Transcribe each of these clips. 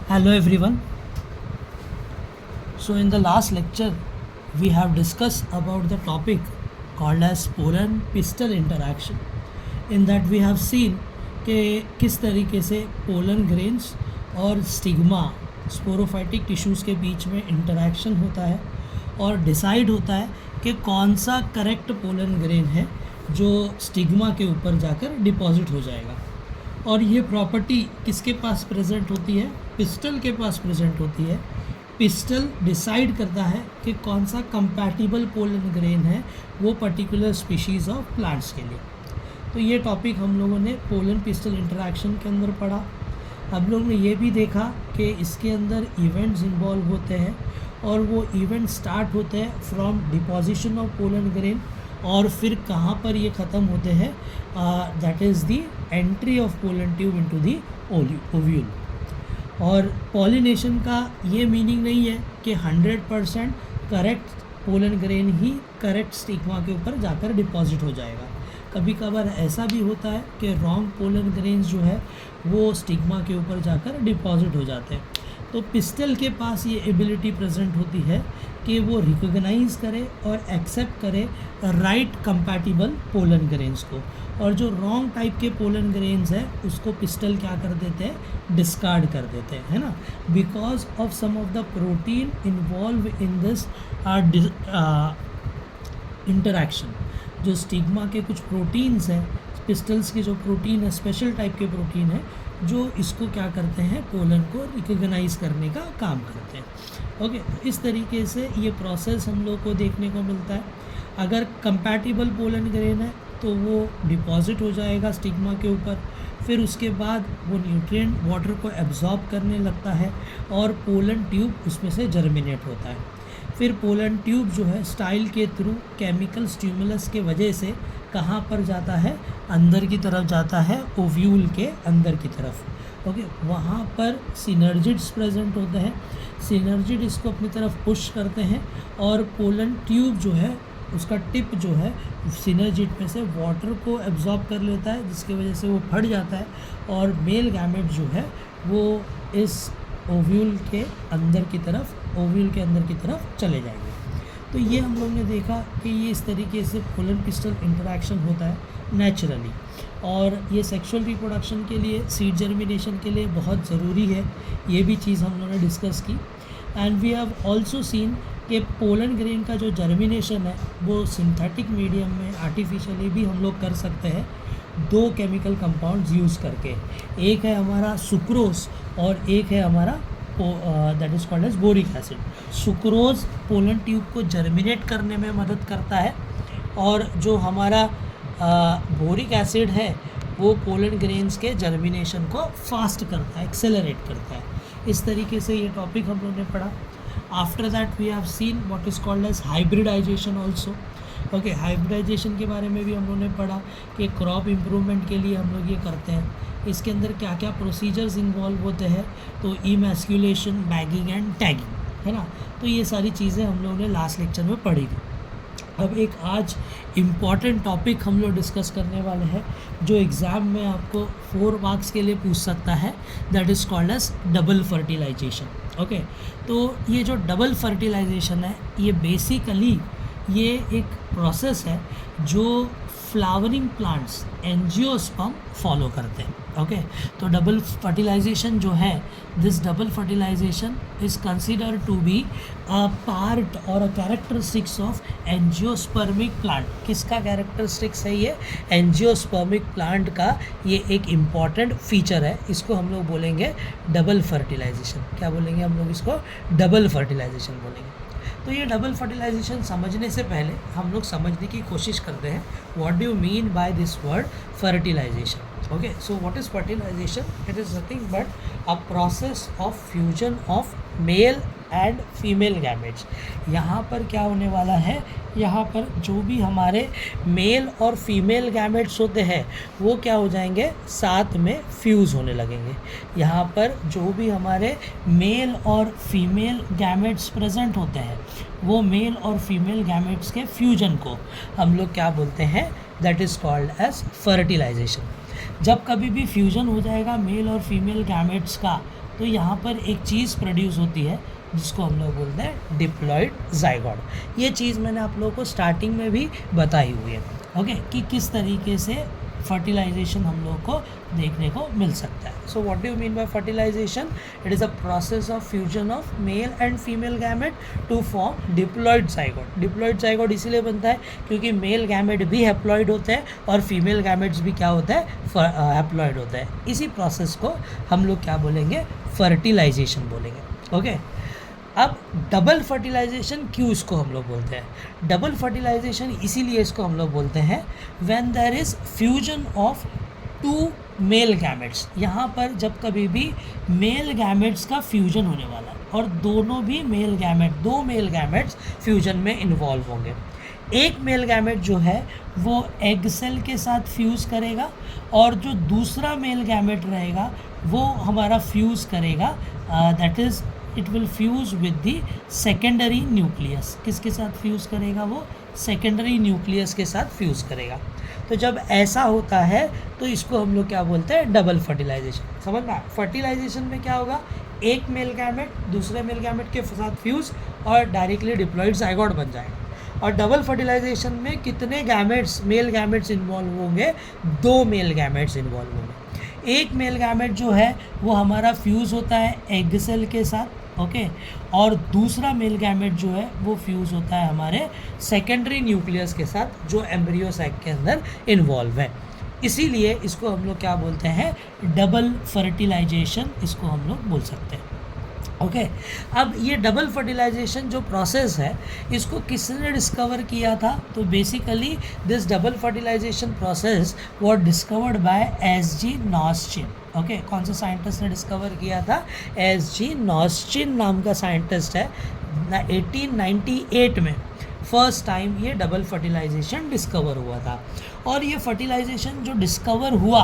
Hello everyone. So in the last lecture we have discussed about the topic called as pollen pistil interaction. In that we have seen कि किस तरीके से pollen grains और stigma sporophytic tissues के बीच में interaction होता है और डिसाइड होता है कि कौन सा करेक्ट पोलन ग्रेन है जो स्टिग्मा के ऊपर जाकर डिपॉजिट हो जाएगा। और ये प्रॉपर्टी किसके पास प्रेजेंट होती है? पिस्टल के पास प्रेजेंट होती है। पिस्टल डिसाइड करता है कि कौन सा कंपैटिबल पोलन ग्रेन है वो पर्टिकुलर स्पीशीज़ ऑफ प्लांट्स के लिए। तो ये टॉपिक हम लोगों ने पोलन पिस्टल इंटरेक्शन के अंदर पढ़ा। हम लोग ने ये भी देखा कि इसके अंदर इवेंट्स इन्वॉल्व होते हैं और वो इवेंट स्टार्ट होते हैं from deposition of pollen grain और फिर कहाँ पर ये ख़त्म होते हैं, that is the entry of pollen tube into the ovule. और पॉलिनेशन का ये मीनिंग नहीं है कि 100% करेक्ट पोलन ग्रेन ही करेक्ट स्टिग्मा के ऊपर जाकर डिपॉजिट हो जाएगा। कभी कभार ऐसा भी होता है कि रॉन्ग पोलन ग्रेन्स जो है वो स्टिग्मा के ऊपर जाकर डिपॉजिट हो जाते हैं। तो पिस्टल के पास ये एबिलिटी प्रेजेंट होती है कि वो रिकॉग्नाइज करे और एक्सेप्ट करे राइट कंपैटिबल पोलन ग्रेन्स को, और जो रॉन्ग टाइप के पोलन ग्रेन्स है उसको पिस्टल क्या कर देते हैं, डिस्कार्ड कर देते हैं, है ना, because of some of the protein involve in this interaction. जो स्टिग्मा के कुछ प्रोटीन्स हैं, पिस्टल्स के जो प्रोटीन है, स्पेशल टाइप के प्रोटीन है जो इसको क्या करते हैं, पोलन को रिकॉग्नाइज करने का काम करते हैं। ओके, इस तरीके से ये प्रोसेस हम लोग को देखने को मिलता है। अगर कंपैटिबल पोलन ग्रेन है तो वो डिपॉजिट हो जाएगा स्टिग्मा के ऊपर, फिर उसके बाद वो न्यूट्रिएंट वाटर को एब्जॉर्ब करने लगता है और पोलन ट्यूब उसमें से जर्मिनेट होता है। फिर पोलन ट्यूब जो है स्टाइल के थ्रू केमिकल स्टिमुलस के वजह से कहाँ पर जाता है, अंदर की तरफ जाता है, ओव्यूल के अंदर की तरफ। ओके, वहाँ पर सिनर्जिड्स प्रेजेंट होते हैं। सिनर्जिड इसको अपनी तरफ पुश करते हैं और पोलन ट्यूब जो है उसका टिप जो है सिनर्जिड में से वाटर को एब्जॉर्ब कर लेता है, जिसकी वजह से वो फट जाता है और मेल गैमेट जो है वो इस ओव्यूल के अंदर की तरफ चले जाएंगे। तो ये हम लोग ने देखा कि ये इस तरीके से पोलन पिस्टल इंटरेक्शन होता है नेचुरली, और ये सेक्सुअल रिप्रोडक्शन के लिए, सीड जर्मिनेशन के लिए बहुत ज़रूरी है। ये भी चीज़ हम लोगों ने डिस्कस की। And we have also seen कि पोलन ग्रेन का जो जर्मिनेशन है वो सिंथेटिक मीडियम में आर्टिफिशियली भी हम लोग कर सकते हैं, 2 केमिकल कंपाउंड्स यूज़ करके। एक है हमारा सुक्रोज और एक है हमारा that is called as boric acid. Sucrose pollen tube को जर्मिनेट करने में मदद करता है और जो हमारा बोरिक एसिड है वो पोलन ग्रेन्स के जर्मिनेशन को फास्ट करता है, एक्सेलरेट करता है। इस तरीके से ये टॉपिक हम लोगों ने पढ़ा। After that we have seen what is called as hybridization also. Okay, hybridization के बारे में भी हम लोगों ने पढ़ा कि क्रॉप इम्प्रूवमेंट के लिए हम लोग ये करते हैं। इसके अंदर क्या क्या प्रोसीजर्स इन्वॉल्व होते हैं, तो इमैस्कुलेशन, बैगिंग एंड टैगिंग, है ना। तो ये सारी चीज़ें हम लोगों ने लास्ट लेक्चर में पढ़ी थी। अब एक आज इम्पॉर्टेंट टॉपिक हम लोग डिस्कस करने वाले हैं जो एग्ज़ाम में आपको 4 मार्क्स के लिए पूछ सकता है, that is called as double fertilization. Okay, तो ये जो डबल फर्टिलाइजेशन है ये बेसिकली ये एक प्रोसेस है जो फ्लावरिंग प्लांट्स एंजियोस्पर्म फॉलो करते हैं। ओके, तो डबल फर्टिलाइजेशन जो है, this double fertilization is considered to be a part और a characteristics of angiospermic plant. किसका कैरेक्टरिस्टिक्स है ये? एंजियोस्पर्मिक प्लांट का ये एक इम्पॉर्टेंट फीचर है। इसको हम लोग बोलेंगे डबल फर्टिलाइजेशन। क्या बोलेंगे हम लोग इसको? डबल फर्टिलाइजेशन बोलेंगे। तो ये डबल फर्टिलाइजेशन समझने से पहले हम लोग समझने की कोशिश करते हैं what do you mean by this word fertilization. Okay, so what is fertilization? It is nothing but a process of fusion of male and female gametes. यहाँ पर क्या होने वाला है, यहाँ पर जो भी हमारे मेल और फीमेल गैमेट्स होते हैं वो क्या हो जाएंगे, साथ में फ्यूज़ होने लगेंगे। यहाँ पर जो भी हमारे मेल और फीमेल गैमेट्स प्रेजेंट होते हैं वो मेल और फीमेल गैमेट्स के फ्यूजन को हम लोग क्या बोलते हैं, that is called as fertilization. जब कभी भी फ्यूजन हो जाएगा मेल और फीमेल गैमेट्स का, तो यहाँ पर एक चीज़ प्रोड्यूस होती है जिसको हम लोग बोलते हैं डिप्लॉइड जाइगोट। ये चीज़ मैंने आप लोगों को स्टार्टिंग में भी बताई हुई है, ओके, कि किस तरीके से फर्टिलाइजेशन हम लोग को देखने को मिल सकता है। So what do you mean by fertilization? It is a process of fusion of male and female gamete to form diploid zygote. Diploid zygote इसीलिए बनता है क्योंकि मेल गैमेट भी हैप्लॉइड होते हैं और फीमेल गैमेट्स भी क्या होता है, हैप्लॉइड होता है। इसी प्रोसेस को हम लोग क्या बोलेंगे, फर्टिलाइजेशन बोलेंगे, ओके। अब डबल फर्टिलाइजेशन क्यों इसको हम लोग बोलते हैं? डबल फर्टिलाइजेशन इसीलिए इसको हम लोग बोलते हैं when there is fusion of two male gametes. यहाँ पर जब कभी भी मेल गैमेट्स का फ्यूजन होने वाला है और दोनों भी मेल गैमेट, दो मेल गैमेट्स फ्यूजन में इन्वॉल्व होंगे। एक मेल गैमेट जो है वो एग सेल के साथ फ्यूज़ करेगा और जो दूसरा मेल गैमेट रहेगा वो हमारा फ्यूज़ करेगा, that is it will fuse with the secondary nucleus. किसके साथ फ्यूज़ करेगा? वो सेकेंडरी न्यूक्लियस के साथ फ्यूज़ करेगा। तो जब ऐसा होता है तो इसको हम लोग क्या बोलते हैं, डबल फर्टिलाइजेशन। समझ में? फर्टिलाइजेशन में क्या होगा, एक मेल गैमेट दूसरे मेल गैमेट के साथ फ्यूज़ और डायरेक्टली डिप्लॉइड जाइगोट बन जाएगा। और डबल फर्टिलाइजेशन में कितने गैमेट्स, मेल गैमेट्स इन्वॉल्व होंगे? दो मेल गैमेट्स इन्वॉल्व होंगे। एक मेल गैमेट जो है वो हमारा फ्यूज़ होता है एग सेल के साथ, ओके, और दूसरा मेल गैमेट जो है वो फ्यूज़ होता है हमारे सेकेंडरी न्यूक्लियस के साथ जो एम्ब्रियो सैक के अंदर इन्वॉल्व है। इसीलिए इसको हम लोग क्या बोलते हैं, डबल फर्टिलाइजेशन इसको हम लोग बोल सकते हैं, ओके। अब ये डबल फर्टिलाइजेशन जो प्रोसेस है इसको किसने डिस्कवर किया था? तो basically this double fertilization process was discovered by S G. Nawaschin, okay. कौन सा साइंटिस्ट ने डिस्कवर किया था? एस.जी. नॉस्चिन नाम का साइंटिस्ट है। 1898 में फर्स्ट टाइम ये डबल फर्टिलाइजेशन डिस्कवर हुआ था। और ये फर्टिलाइजेशन जो डिस्कवर हुआ,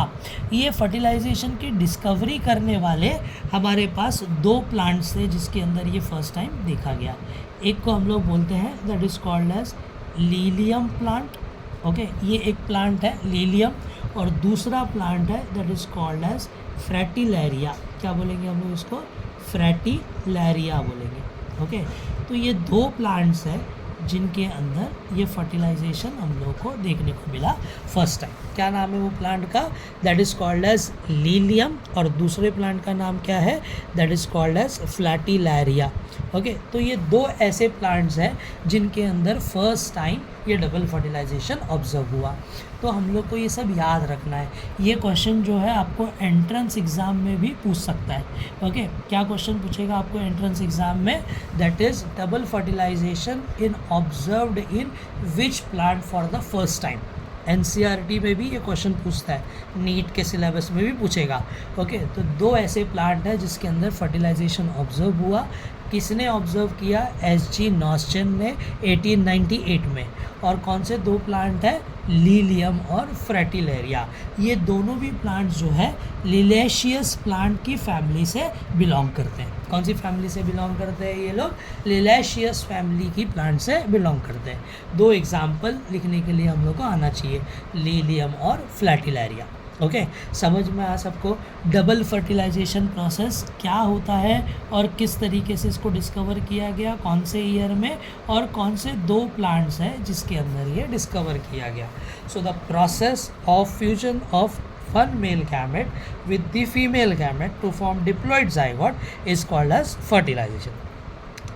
ये फर्टिलाइजेशन की डिस्कवरी करने वाले हमारे पास दो प्लांट्स थे जिसके अंदर ये फर्स्ट टाइम देखा गया। एक को हम लोग बोलते हैं that is called as Lilium plant, okay, ये एक प्लांट है लीलियम, और दूसरा प्लांट है that is called as Fritillaria. क्या बोलेंगे हम लोग इसको? फ्रैटिलैरिया बोलेंगे, ओके। तो ये दो प्लांट्स हैं जिनके अंदर ये फर्टिलाइजेशन हम लोग को देखने को मिला फर्स्ट टाइम। क्या नाम है वो प्लांट का? That is called as Lilium, और दूसरे प्लांट का नाम क्या है? That is called as Fritillaria, okay. तो ये दो ऐसे प्लांट्स हैं जिनके अंदर फर्स्ट टाइम ये डबल फर्टिलाइजेशन ऑब्जर्व हुआ। तो हम लोग को ये सब याद रखना है। ये क्वेश्चन जो है आपको एंट्रेंस एग्ज़ाम में भी पूछ सकता है, ओके। क्या क्वेश्चन पूछेगा आपको एंट्रेंस एग्ज़ाम में? That is double fertilization in observed in which plant for the first time. NCERT में भी ये क्वेश्चन पूछता है, नीट के सिलेबस में भी पूछेगा, ओके। तो दो ऐसे प्लांट हैं जिसके अंदर फर्टिलाइजेशन ऑब्जर्व हुआ। किसने ऑब्जर्व किया? एस.जी. नॉस्चिन ने 1898 में। और कौन से दो प्लांट हैं? लीलियम और फ्रैटिलैरिया। ये दोनों भी प्लांट जो है लिलेशियस प्लांट की फैमिली से बिलोंग करते हैं। कौन सी फैमिली से बिलोंग करते हैं ये लोग? लिलेशियस फैमिली की प्लांट से बिलोंग करते हैं। दो एग्जाम्पल लिखने के लिए हम लोग को आना चाहिए, लीलियम और फ्लैटिलैरिया, ओके। समझ में आ सबको डबल फर्टिलाइजेशन प्रोसेस क्या होता है और किस तरीके से इसको डिस्कवर किया गया, कौन से ईयर में, और कौन से दो प्लांट्स हैं जिसके अंदर ये डिस्कवर किया गया। So the process of fusion of one male gamete with the female gamete to form diploid zygote is called as fertilization.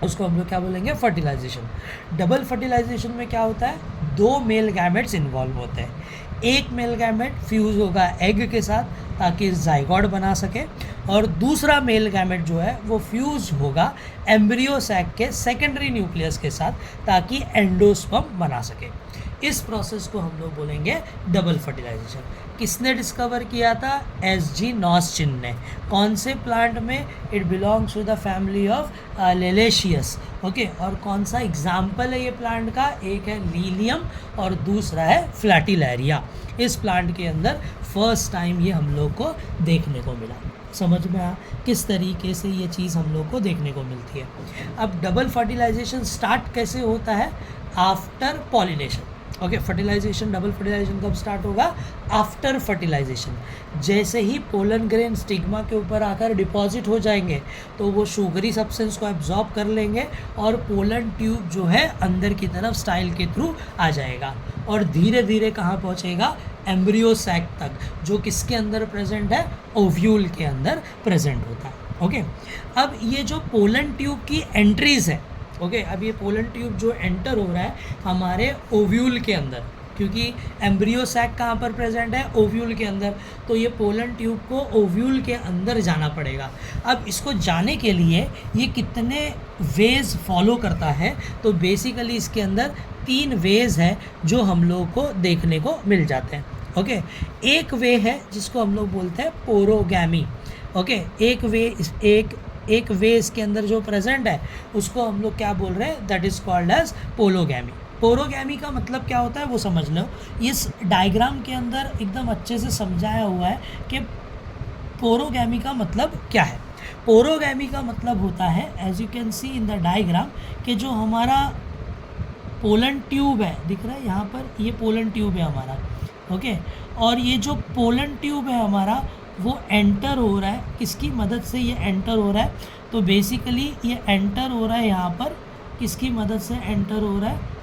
उसको हम लोग क्या बोलेंगे? फर्टिलाइजेशन। डबल फर्टिलाइजेशन में क्या होता है? दो मेल गैमेट्स इन्वॉल्व होते हैं। एक मेल गैमेट फ्यूज़ होगा एग के साथ ताकि जाइगोट बना सके, और दूसरा मेल गैमेट जो है वो फ्यूज़ होगा एम्ब्रियो सैक के सेकेंडरी न्यूक्लियस के साथ ताकि एंडोस्पर्म बना सके। इस प्रोसेस को हम लोग बोलेंगे डबल फर्टिलाइजेशन। किसने डिस्कवर किया था? एस.जी. नॉस्चिन ने। कौन से प्लांट में? It belongs to the family of liliaceous, okay. और कौन सा एग्जाम्पल है ये प्लांट का? एक है लीलियम और दूसरा है फ्लैटिलैरिया। इस प्लांट के अंदर फर्स्ट टाइम ये हम लोग को देखने को मिला। समझ में आ किस तरीके से ये चीज़ हम लोग को देखने को मिलती है। अब डबल फर्टिलाइजेशन स्टार्ट कैसे होता है? After pollination, okay, fertilization, double fertilization कब स्टार्ट होगा? After fertilization. जैसे ही पोलन ग्रेन स्टिग्मा के ऊपर आकर डिपॉजिट हो जाएंगे तो वो शुगरी सब्सटेंस को एब्जॉर्ब कर लेंगे और पोलन ट्यूब जो है अंदर की तरफ स्टाइल के थ्रू आ जाएगा और धीरे धीरे कहाँ पहुँचेगा? एम्ब्रियो सैक तक, जो किसके अंदर प्रेजेंट है? ओव्यूल के अंदर प्रेजेंट होता है। ओके, अब ये जो पोलन ट्यूब की एंट्रीज है, ओके, अब ये पोलन ट्यूब जो एंटर हो रहा है हमारे ओव्यूल के अंदर, क्योंकि एम्ब्रियो सैक कहाँ पर प्रेजेंट है? ओव्यूल के अंदर, तो ये पोलन ट्यूब को ओव्यूल के अंदर जाना पड़ेगा। अब इसको जाने के लिए ये कितने वेज फॉलो करता है? तो बेसिकली इसके अंदर 3 वेज है जो हम लोगों को देखने को मिल जाते हैं। ओके, एक वे है जिसको हम लोग बोलते हैं पोरोगैमी। ओके, एक वे इसके अंदर जो प्रेजेंट है उसको हम लोग क्या बोल रहे हैं? That is called as porogamy. Porogamy का मतलब क्या होता है वो समझ लो। इस डायग्राम के अंदर एकदम अच्छे से समझाया हुआ है कि पोरोगैमी का मतलब क्या है। पोरोगैमी का मतलब होता है, as you can see in the diagram, कि जो हमारा पोलन ट्यूब है, दिख रहा है यहाँ पर, ये पोलन ट्यूब है हमारा। ओके, और ये जो पोलन ट्यूब है हमारा वो एंटर हो रहा है, किसकी मदद से ये एंटर हो रहा है? तो बेसिकली ये एंटर हो रहा है यहाँ पर, किसकी मदद से एंटर हो रहा है?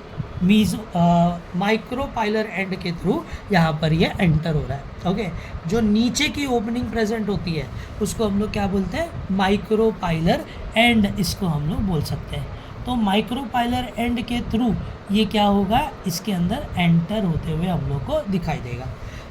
माइक्रोपाइलर एंड के थ्रू यहाँ पर ये एंटर हो रहा है। ओके, जो नीचे की ओपनिंग प्रेजेंट होती है उसको हम लोग क्या बोलते हैं? माइक्रोपाइलर एंड, इसको हम लोग बोल सकते हैं। तो माइक्रोपाइलर एंड के थ्रू ये क्या होगा? इसके अंदर एंटर होते हुए हम लोग को दिखाई देगा।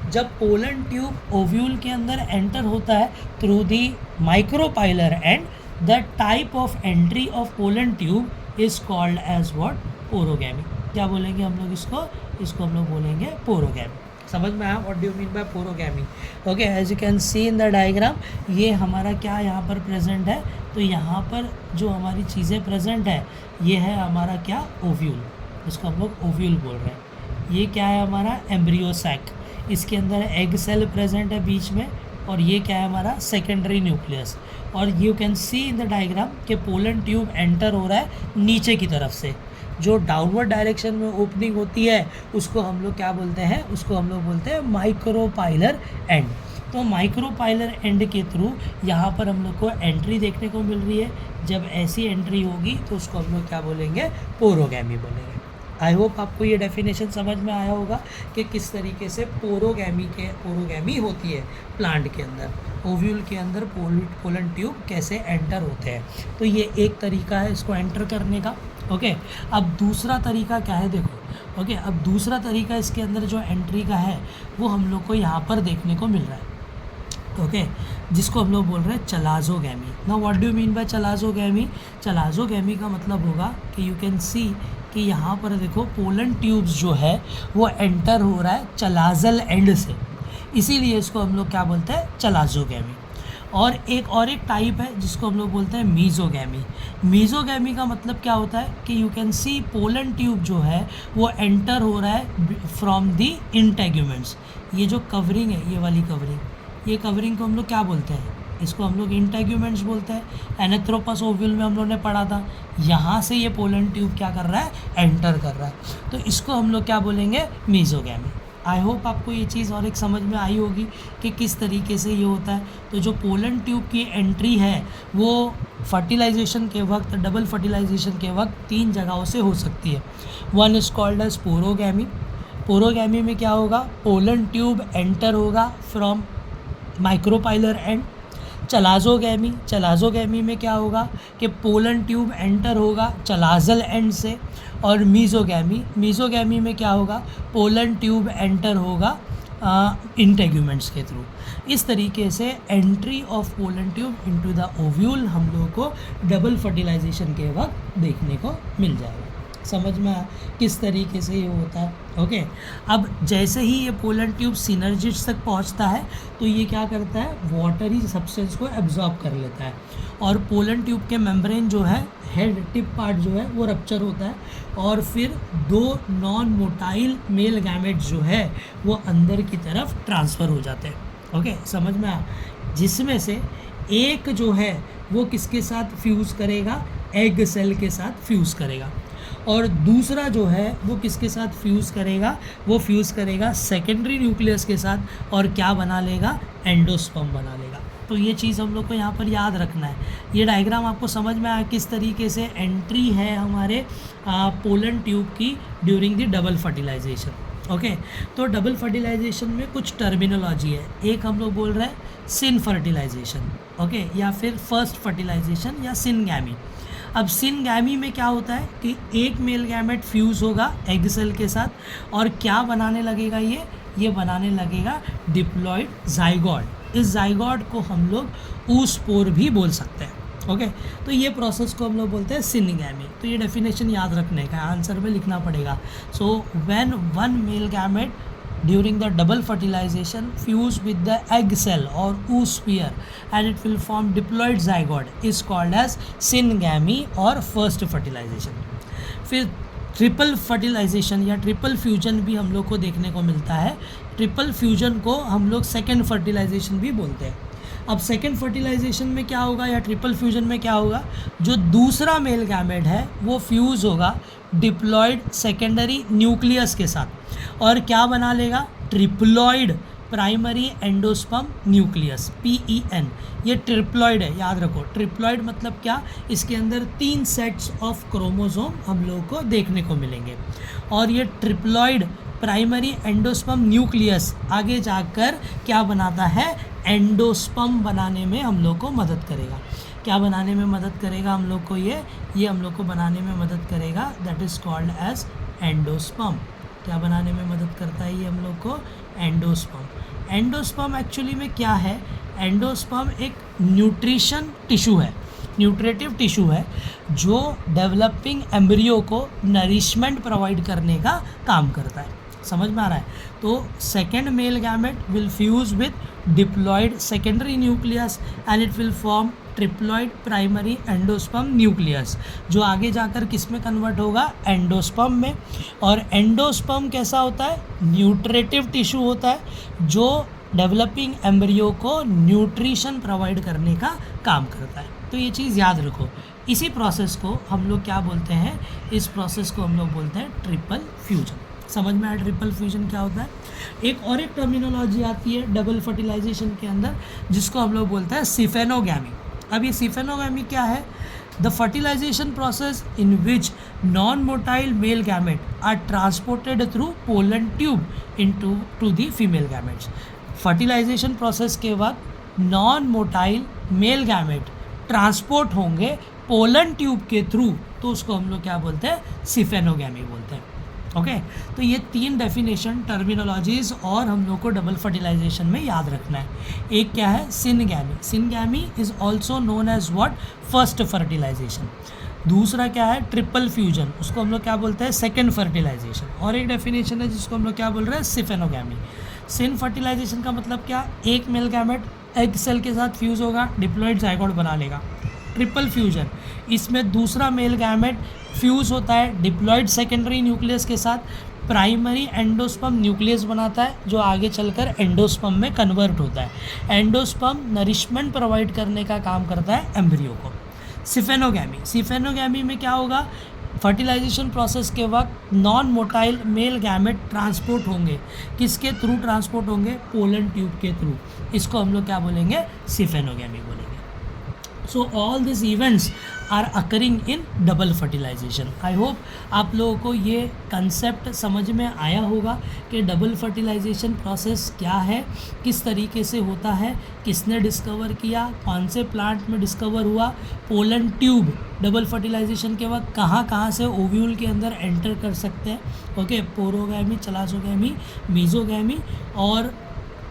जब पोलन ट्यूब ओव्यूल के अंदर एंटर होता है through the micropylar end, the type of entry of pollen tube is called as what? Porogamy. क्या बोलेंगे हम लोग इसको हम लोग बोलेंगे पोरोगैमी। समझ में आया? What do you mean by porogamy? Okay, as you can see in the diagram, ये हमारा क्या यहाँ पर प्रेजेंट है? तो यहाँ पर जो हमारी चीज़ें प्रेजेंट है ये है हमारा क्या? ओव्यूल, इसको हम लोग ओव्यूल बोल रहे हैं। ये क्या है हमारा? एम्ब्रियो सैक, इसके अंदर एग सेल प्रेजेंट है बीच में, और ये क्या है हमारा? Secondary nucleus. और you can see in the diagram कि पोलन ट्यूब एंटर हो रहा है नीचे की तरफ से, जो डाउनवर्ड डायरेक्शन में ओपनिंग होती है उसको हम लोग क्या बोलते हैं? उसको हम लोग बोलते हैं माइक्रोपाइलर एंड। तो माइक्रोपाइलर एंड के थ्रू यहाँ पर हम लोग को एंट्री देखने को मिल रही है। जब ऐसी एंट्री होगी तो उसको हम लोग क्या बोलेंगे? पोरोगैमी बोलेंगे। आई होप आपको ये डेफिनेशन समझ में आया होगा कि किस तरीके से पोरोगैमी होती है प्लांट के अंदर, ओव्यूल के अंदर पोलन ट्यूब कैसे एंटर होते हैं। तो ये एक तरीका है इसको एंटर करने का। ओके, अब दूसरा तरीका क्या है? देखो, ओके, अब दूसरा तरीका इसके अंदर जो एंट्री का है वो हम लोग को यहाँ पर देखने को मिल रहा है। ओके, जिसको हम लोग बोल रहे हैं chalazogamy. Now what do you mean by chalazogamy? Chalazogamy का मतलब होगा कि यू कैन सी कि यहाँ पर देखो पोलन ट्यूब्स जो है वो एंटर हो रहा है चलाजल एंड से, इसीलिए इसको हम लोग क्या बोलते हैं? चलाजोगैमी। और एक टाइप है जिसको हम लोग बोलते हैं मीज़ोगैमी। मीज़ोगैमी का मतलब क्या होता है कि you can C pollen tube जो है वो एंटर हो रहा है फ्रॉम दी इंटेग्यूमेंट्स। ये जो कवरिंग है, ये वाली कवरिंग, ये कवरिंग को हम लोग क्या बोलते हैं? इसको हम लोग इंटेग्यूमेंट्स बोलते हैं। एनेथ्रोपस ओव्यूल में हम लोग ने पढ़ा था, यहाँ से ये पोलन ट्यूब क्या कर रहा है? एंटर कर रहा है। तो इसको हम लोग क्या बोलेंगे? मीज़ोगैमी। आई होप आपको ये चीज़ और एक समझ में आई होगी कि किस तरीके से ये होता है। तो जो पोलन ट्यूब की एंट्री है वो फर्टिलाइजेशन के वक्त, डबल फर्टिलाइजेशन के वक्त 3 जगहों से हो सकती है। One is called as porogamy. Porogamy में क्या होगा? पोलन ट्यूब एंटर होगा फ्रॉम माइक्रोपाइलर एंड। चलाजोगैमी में क्या होगा कि पोलन ट्यूब एंटर होगा चलाजल एंड से। और मीज़ोगैमी में क्या होगा? पोलन ट्यूब एंटर होगा इंटेग्यूमेंट्स के थ्रू। इस तरीके से entry of pollen tube into the ovule हम लोगों को डबल फर्टिलाइजेशन के वक्त देखने को मिल जाएगा। समझ में आया किस तरीके से ये होता है? ओके, अब जैसे ही ये पोलन ट्यूब सिनर्जिड्स तक पहुंचता है तो ये क्या करता है? वाटरी सब्सटेंस को एब्जॉर्ब कर लेता है और पोलन ट्यूब के मेम्ब्रेन जो है, हेड टिप पार्ट जो है वो रप्चर होता है और फिर 2 नॉन मोटाइल मेल गैमेट्स जो है वो अंदर की तरफ ट्रांसफ़र हो जाते हैं। ओके, समझ में आया? जिसमें से एक जो है वो किसके साथ फ्यूज़ करेगा? एग सेल के साथ फ्यूज़ करेगा। और दूसरा जो है वो किसके साथ फ्यूज़ करेगा, वो फ्यूज़ करेगा सेकेंडरी न्यूक्लियस के साथ और क्या बना लेगा, एंडोस्पर्म बना लेगा। तो ये चीज़ हम लोग को यहाँ पर याद रखना है। ये डायग्राम आपको समझ में आया किस तरीके से एंट्री है हमारे पोलन ट्यूब की during the double fertilization. Okay, तो डबल फर्टिलाइजेशन में कुछ टर्मिनोलॉजी है। एक हम लोग बोल रहे हैं सिन फर्टिलाइजेशन, ओके, या फिर फर्स्ट फर्टिलाइजेशन या सिनगैमी। अब सिनगैमी में क्या होता है कि एक मेल गैमेट फ्यूज़ होगा एग सेल के साथ और क्या बनाने लगेगा, ये बनाने लगेगा डिप्लॉयड जाइगोट। इस जाइगोट को हम लोग oospore भी बोल सकते हैं। ओके, तो ये प्रोसेस को हम लोग बोलते हैं सिनगैमी। तो ये डेफिनेशन याद रखने का, आंसर में लिखना पड़ेगा। So when one male gamete during the double fertilization fuse with the egg cell or oosphere and it will form diploid zygote is called as syngamy or first fertilization। फिर triple fertilisation या triple fusion भी हम लोग को देखने को मिलता है। ट्रिपल फ्यूजन को हम लोग सेकेंड फर्टिलाइजेशन भी बोलते हैं। अब सेकेंड फर्टिलाइजेशन में क्या होगा या ट्रिपल फ्यूजन में क्या होगा, जो दूसरा मेल गैमेट है वो फ्यूज़ होगा डिप्लॉयड सेकेंडरी न्यूक्लियस के साथ और क्या बना लेगा, triploid primary endosperm nucleus, PEN। ये ट्रिप्लॉयड है, याद रखो। ट्रिप्लॉयड मतलब क्या, इसके अंदर 3 सेट्स ऑफ क्रोमोसोम हम लोग को देखने को मिलेंगे और ये ट्रिप्लॉयड प्राइमरी एंडोस्पर्म न्यूक्लियस आगे जाकर क्या बनाता है, एंडोस्पर्म बनाने में हम लोग को मदद करेगा। क्या बनाने में मदद करेगा हम लोग को, ये हम लोग को बनाने में मदद करेगा, that is called as endosperm. क्या बनाने में मदद करता है ये हम लोग को, एंडोस्पर्म। एंडोस्पर्म एक्चुअली में क्या है, एंडोस्पर्म एक न्यूट्रिशन टिश्यू है, न्यूट्रेटिव टिश्यू है जो डेवलपिंग एम्ब्रियो को नरिशमेंट प्रोवाइड करने का काम करता है। समझ में आ रहा है? तो second male gamete will fuse with diploid secondary nucleus and it will form triploid primary endosperm nucleus, जो आगे जाकर किस में कन्वर्ट होगा, एंडोस्पर्म में। और एंडोस्पर्म कैसा होता है, न्यूट्रेटिव टिश्यू होता है जो डेवलपिंग एम्ब्रियो को न्यूट्रिशन प्रोवाइड करने का काम करता है। तो ये चीज़ याद रखो। इसी प्रोसेस को हम लोग क्या बोलते हैं, इस प्रोसेस को हम लोग बोलते हैं ट्रिपल फ्यूजन। समझ में आया ट्रिपल फ्यूजन क्या होता है? एक टर्मिनोलॉजी आती है डबल फर्टिलाइजेशन के अंदर जिसको हम लोग बोलते हैं सिफेनोगैमी। अब ये सिफेनोगैमी क्या है, the fertilization process in which non motile male gamete are transported through pollen tube into to the female gametes. Fertilization process के वक्त non motile male gamete transport होंगे पोलन ट्यूब के थ्रू, तो उसको हम लोग क्या बोलते हैं, सिफेनोगैमी बोलते हैं। ओके, तो ये 3 डेफिनेशन टर्मिनोलॉजीज और हम लोग को डबल फर्टिलाइजेशन में याद रखना है। एक क्या है, syngamy. Syngamy is also known as what, first fertilization. दूसरा क्या है, ट्रिपल फ्यूजन, उसको हम लोग क्या बोलते हैं, सेकेंड फर्टिलाइजेशन। और एक डेफिनेशन है जिसको हम लोग क्या बोल रहे हैं, सिफेनोगैमी। सिन फर्टिलाइजेशन का मतलब क्या, एक मेल गैमेट एग सेल के साथ फ्यूज़ होगा, डिप्लॉयड जाइगोट बना लेगा। ट्रिपल फ्यूजन, इसमें दूसरा मेल गैमेट फ्यूज़ होता है डिप्लॉयड सेकेंडरी न्यूक्लियस के साथ, प्राइमरी एंडोस्पर्म न्यूक्लियस बनाता है जो आगे चलकर एंडोस्पर्म में कन्वर्ट होता है। एंडोस्पर्म नरिशमेंट प्रोवाइड करने का काम करता है एम्ब्रियो को। सिफेनोगैमी, सिफेनोगैमी में क्या होगा, फर्टिलाइजेशन प्रोसेस के वक्त non motile male gamete transport होंगे, किसके थ्रू ट्रांसपोर्ट होंगे, पोलन ट्यूब के थ्रू। इसको हम लोग क्या बोलेंगे, सिफेनोगैमी बोलेंगे। So all this events are occurring in double fertilization. I hope आप लोगों को ये कंसेप्ट समझ में आया होगा कि डबल फर्टिलाइजेशन प्रोसेस क्या है, किस तरीके से होता है, किसने डिस्कवर किया, कौन से प्लांट में डिस्कवर हुआ, पोलन ट्यूब डबल फर्टिलाइजेशन के वक्त कहाँ कहाँ से ओव्यूल के अंदर एंटर कर सकते हैं, ओके, पोरोगैमी, चलासोगैमी, मीजोगैमी, और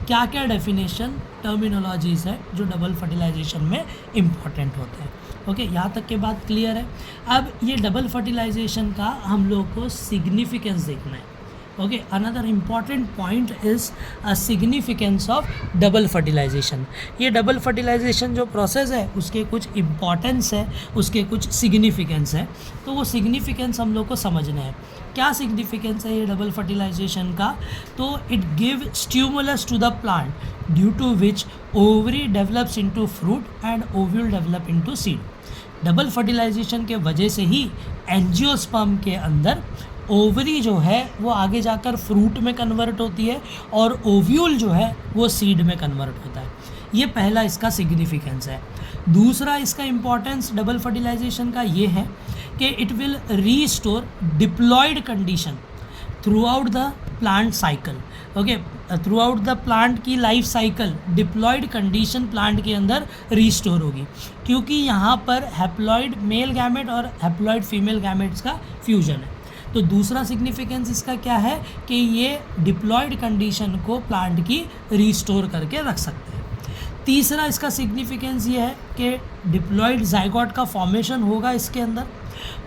क्या क्या डेफिनेशन टर्मिनोलॉजीज़ है जो डबल फर्टिलाइजेशन में इम्पॉर्टेंट होते हैं। ओके, यहाँ तक के बात क्लियर है। अब ये डबल फर्टिलाइजेशन का हम लोग को सिग्निफिकेंस देखना है। Okay, another important point is significance of double fertilization. ये डबल फर्टिलाइजेशन जो प्रोसेस है उसके कुछ इम्पॉर्टेंस है, उसके कुछ सिग्निफिकेंस है, तो वो सिग्निफिकेंस हम लोग को समझना है। क्या सिग्निफिकेंस है ये डबल फर्टिलाइजेशन का, तो it give stimulus to the plant due to which ovary develops into fruit and ovule develop into seed. Double fertilization के वजह से ही एंजियोस्पर्म के अंदर ओवरी जो है वो आगे जाकर फ्रूट में कन्वर्ट होती है और ओव्यूल जो है वो सीड में कन्वर्ट होता है। ये पहला इसका सिग्निफिकेंस है। दूसरा इसका इम्पॉर्टेंस डबल फर्टिलाइजेशन का ये है कि it will restore diploid condition throughout the plant cycle. Okay, throughout the plant की life cycle diploid condition plant के अंदर रीस्टोर होगी, क्योंकि यहाँ पर हैप्लॉयड मेल गैमेट और हैप्लॉयड फीमेल गैमेट्स का फ्यूजन है। तो दूसरा सिग्निफिकेंस इसका क्या है कि ये डिप्लॉयड कंडीशन को प्लांट की रीस्टोर करके रख सकते हैं। तीसरा इसका सिग्निफिकेंस ये है कि डिप्लॉयड जाइगोट का फॉर्मेशन होगा इसके अंदर,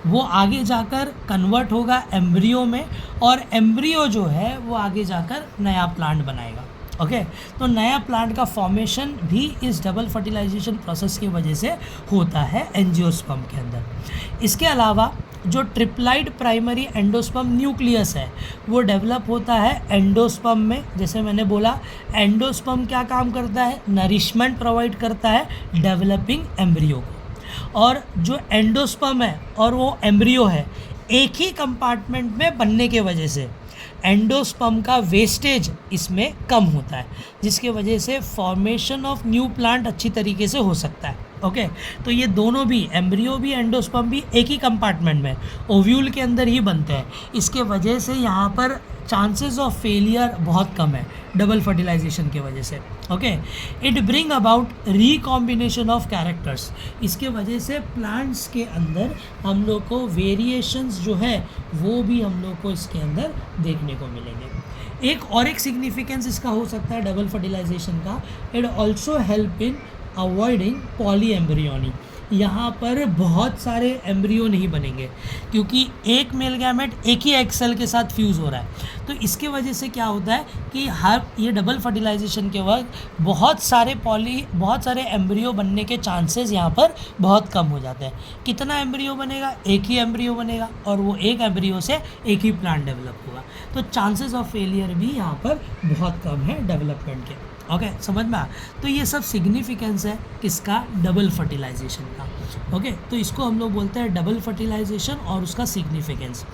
वो आगे जाकर कन्वर्ट होगा एम्ब्रियो में और एम्ब्रियो जो है वो आगे जाकर नया प्लांट बनाएगा। ओके, तो नया प्लांट का फॉर्मेशन भी इस डबल फर्टिलाइजेशन प्रोसेस की वजह से होता है एंजियोस्पर्म के अंदर। इसके अलावा जो ट्रिप्लाइड प्राइमरी एंडोस्पर्म न्यूक्लियस है वो डेवलप होता है एंडोस्पर्म में। जैसे मैंने बोला, एंडोस्पर्म क्या काम करता है, नरिशमेंट प्रोवाइड करता है डेवलपिंग एम्ब्रियो को, और जो एंडोस्पर्म है और वो एम्ब्रियो है एक ही कंपार्टमेंट में बनने के वजह से एंडोस्पर्म का वेस्टेज इसमें कम होता है, जिसके वजह से फॉर्मेशन ऑफ न्यू प्लांट अच्छी तरीके से हो सकता है। ओके, तो ये दोनों भी, एम्ब्रियो भी एंडोस्पर्म भी एक ही कंपार्टमेंट में ओव्यूल के अंदर ही बनते हैं। इसके वजह से यहाँ पर चांसेस ऑफ फेलियर बहुत कम है डबल फर्टिलाइजेशन के वजह से। Okay, it bring about recombination of characters. इसके वजह से प्लांट्स के अंदर हम लोग को वेरिएशंस जो है वो भी हम लोग को इसके अंदर देखने को मिलेंगे। एक सिग्निफिकेंस इसका हो सकता है डबल फर्टिलाइजेशन का, it also help in avoiding poly embryony. यहाँ पर बहुत सारे एम्ब्रियो नहीं बनेंगे क्योंकि एक मेल गैमेट एक ही एग सेल के साथ फ्यूज़ हो रहा है। तो इसके वजह से क्या होता है कि ये डबल फर्टिलाइजेशन के वक्त बहुत सारे एम्ब्रियो बनने के चांसेस यहाँ पर बहुत कम हो जाते हैं। कितना एम्ब्रियो बनेगा, एक ही एम्ब्रियो बनेगा और वो एक एम्ब्रियो से एक ही प्लांट डेवलप होगा। तो चांसेस ऑफ फेलियर भी यहाँ पर बहुत कम है डेवलपमेंट के। ओके, समझ में आ? तो ये सब सिग्निफिकेंस है किसका, डबल फर्टिलाइजेशन का। ओके, तो इसको हम लोग बोलते हैं डबल फर्टिलाइजेशन और उसका सिग्निफिकेंस।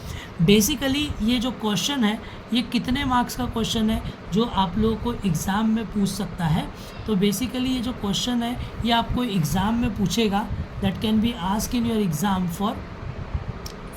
बेसिकली ये जो क्वेश्चन है ये कितने मार्क्स का क्वेश्चन है जो आप लोगों को एग्ज़ाम में पूछ सकता है। तो बेसिकली ये जो क्वेश्चन है ये आपको एग्ज़ाम में पूछेगा, that can be ask in your exam for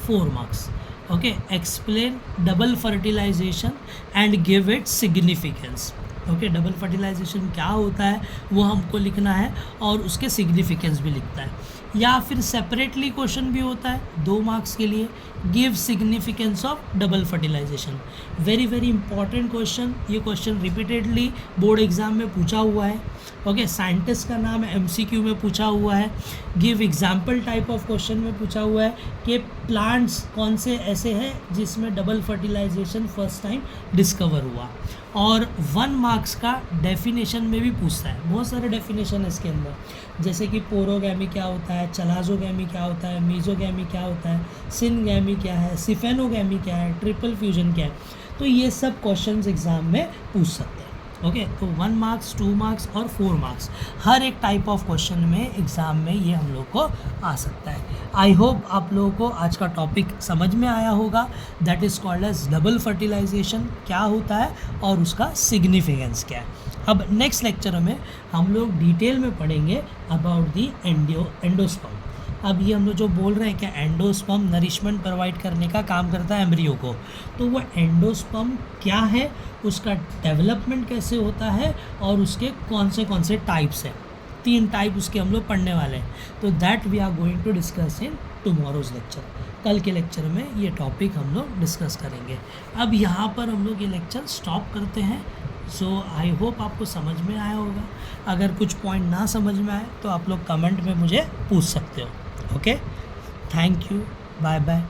4 marks. Okay, explain double fertilization and give it significance. Okay, double fertilization क्या होता है वो हमको लिखना है और उसके सिग्निफिकेंस भी लिखता है। या फिर सेपरेटली क्वेश्चन भी होता है 2 मार्क्स के लिए, give significance of double fertilization. Very very important question, ये क्वेश्चन रिपीटेडली बोर्ड एग्जाम में पूछा हुआ है। ओके, साइंटिस्ट का नाम MCQ में पूछा हुआ है। Give example type of question में पूछा हुआ है कि प्लांट्स कौन से ऐसे हैं जिसमें double fertilization first time discover हुआ। और 1 मार्क्स का डेफिनेशन में भी पूछता है। बहुत सारे डेफिनेशन है इसके अंदर, जैसे कि पोरोगैमी क्या होता है, चलाजोगैमी क्या होता है, मीजोगैमी क्या होता है, सिनगैमी क्या है, सिफेनोगैमी क्या है, ट्रिपल फ्यूजन क्या है। तो ये सब क्वेश्चंस एग्जाम में पूछ सकते हैं। ओके, तो 1 मार्क्स, 2 मार्क्स और 4 मार्क्स हर एक टाइप ऑफ क्वेश्चन में एग्ज़ाम में ये हम लोग को आ सकता है। आई होप आप लोगों को आज का टॉपिक समझ में आया होगा, that is called as double fertilization क्या होता है और उसका सिग्निफिकेंस क्या है। अब नेक्स्ट लेक्चर में हम लोग डिटेल में पढ़ेंगे अबाउट दी एंडोस्पर्म। अब ये हम लोग जो बोल रहे हैं कि एंडोस्पर्म नरिशमेंट प्रोवाइड करने का काम करता है एम्ब्रियो को, तो वो एंडोस्पर्म क्या है, उसका डेवलपमेंट कैसे होता है और उसके कौन से टाइप्स हैं। 3 टाइप उसके हम लोग पढ़ने वाले हैं। तो that we are going to discuss in tomorrow's lecture. कल के लेक्चर में ये टॉपिक हम लोग डिस्कस करेंगे। अब यहाँ पर हम लोग ये लेक्चर स्टॉप करते हैं। सो आई होप आपको समझ में आया होगा। अगर कुछ पॉइंट ना समझ में आए तो आप लोग कमेंट में मुझे पूछ सकते हो। Okay, thank you, bye bye.